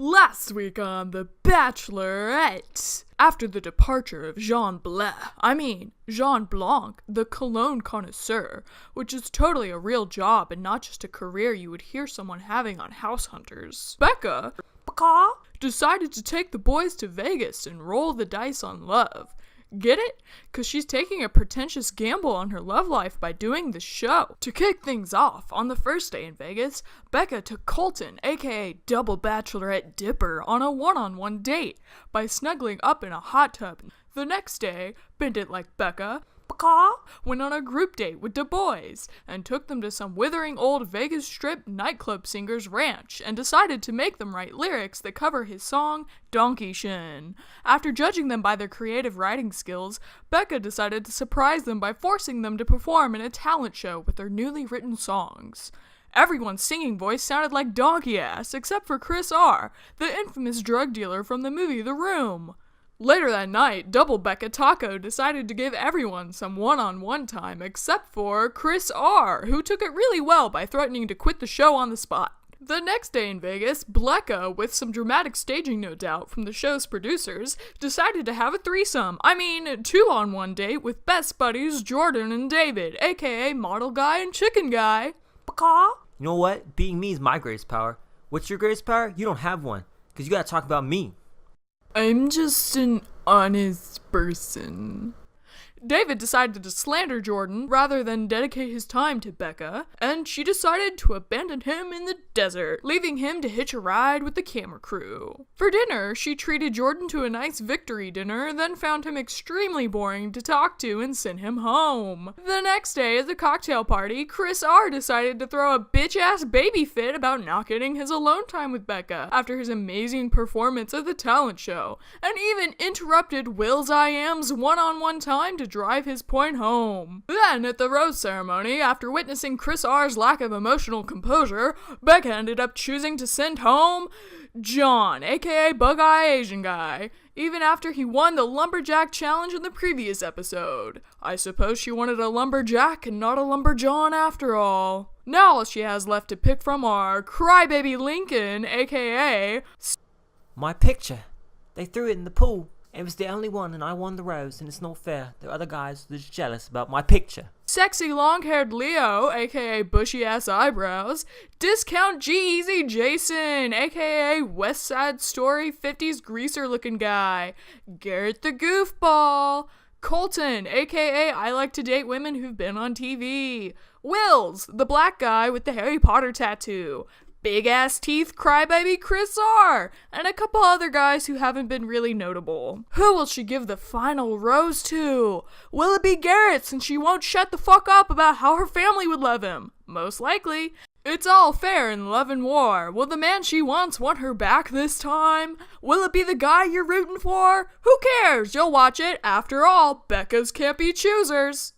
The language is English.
Last week on The Bachelorette, after the departure of Jean Blanc, the cologne connoisseur, which is totally a real job and not just a career you would hear someone having on House Hunters, Becca decided to take the boys to Vegas and roll the dice on love. Get it? Because she's taking a pretentious gamble on her love life by doing the show. To kick things off, on the first day in Vegas, Becca took Colton, aka Double Bachelorette Dipper, on a one-on-one date by snuggling up in a hot tub. The next day, Bend It Like Becca went on a group date with the boys and took them to some withering old Vegas Strip nightclub singer's ranch and decided to make them write lyrics that cover his song Donkey Shin. After judging them by their creative writing skills, Becca decided to surprise them by forcing them to perform in a talent show with their newly written songs. Everyone's singing voice sounded like donkey ass except for Chris R., the infamous drug dealer from the movie The Room. Later that night, Double Becca Taco decided to give everyone some one-on-one time except for Chris R., who took it really well by threatening to quit the show on the spot. The next day in Vegas, Blecka, with some dramatic staging no doubt from the show's producers, decided to have a threesome. Two-on-one date with best buddies Jordan and David, aka Model Guy and Chicken Guy. You know what? Being me is my greatest power. What's your greatest power? You don't have one, because you gotta talk about me. I'm just an honest person. David decided to slander Jordan rather than dedicate his time to Becca, and she decided to abandon him in the desert, leaving him to hitch a ride with the camera crew. For dinner, she treated Jordan to a nice victory dinner, then found him extremely boring to talk to and sent him home. The next day at the cocktail party, Chris R. decided to throw a bitch-ass baby fit about not getting his alone time with Becca after his amazing performance at the talent show, and even interrupted Will's I Am's one-on-one time to drive his point home. Then, at the rose ceremony, after witnessing Chris R.'s lack of emotional composure, Becca ended up choosing to send home John, aka Bug-Eye Asian Guy, even after he won the Lumberjack Challenge in the previous episode. I suppose she wanted a lumberjack and not a lumberjohn after all. Now all she has left to pick from are Crybaby Lincoln, aka My picture. They threw it in the pool. It was the only one and I won the rose, and it's not fair. The other guys are just jealous about my picture. Sexy long-haired Leo, aka bushy-ass eyebrows, Discount G-Eazy Jason, aka West Side Story 50s greaser-looking guy, Garrett the Goofball, Colton, aka I like to date women who've been on TV, Wills, the black guy with the Harry Potter tattoo, big-ass teeth crybaby Chris R., and a couple other guys who haven't been really notable. Who will she give the final rose to? Will it be Garrett, since she won't shut the fuck up about how her family would love him? Most likely. It's all fair in love and war. Will the man she wants want her back this time? Will it be the guy you're rooting for? Who cares? You'll watch it. After all, Becca's can't be choosers.